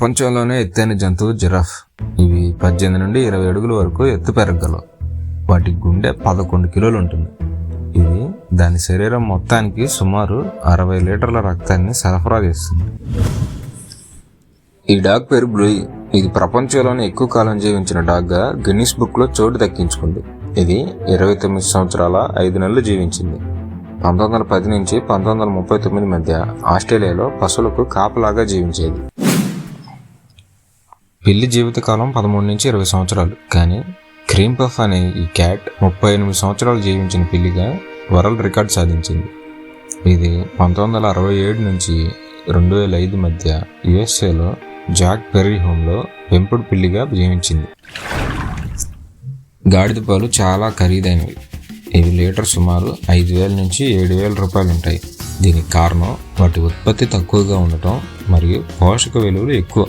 ప్రపంచంలోనే ఎత్తైన జంతువు జిరాఫ్. ఇవి 18 నుండి 20 అడుగుల వరకు ఎత్తు పెరగలవు. వాటి గుండె 11 కిలోలు ఉంటుంది. ఇది దాని శరీరం మొత్తానికి సుమారు 60 లీటర్ల రక్తాన్ని సరఫరా చేస్తుంది. ఈ డాగ్ పేరు బ్లూయి. ఇది ప్రపంచంలోనే ఎక్కువ కాలం జీవించిన డాగ్గా గిన్నిస్ బుక్లో చోటు దక్కించుకుంది. ఇది 29 సంవత్సరాల 5 నెలలు జీవించింది. 1910 నుంచి 1939 మధ్య ఆస్ట్రేలియాలో పశువులకు కాపలాగా జీవించేది. పిల్లి జీవితకాలం 13 నుంచి 20 సంవత్సరాలు. కానీ క్రీమ్ పఫ్ అనే ఈ క్యాట్ 38 సంవత్సరాలు జీవించిన పిల్లిగా వరల్డ్ రికార్డ్ సాధించింది. ఇది 1967 నుంచి 2005 మధ్య యుఎస్ఏలో జాక్ పెర్రీ హోమ్లో పెంపుడు పిల్లిగా జీవించింది. గాడిద పాలు చాలా ఖరీదైనవి. ఇవి లీటర్ సుమారు 5,000 నుంచి 7,000 రూపాయలు ఉంటాయి. దీనికి కారణం వాటి ఉత్పత్తి తక్కువగా ఉండటం మరియు పోషక విలువలు ఎక్కువ.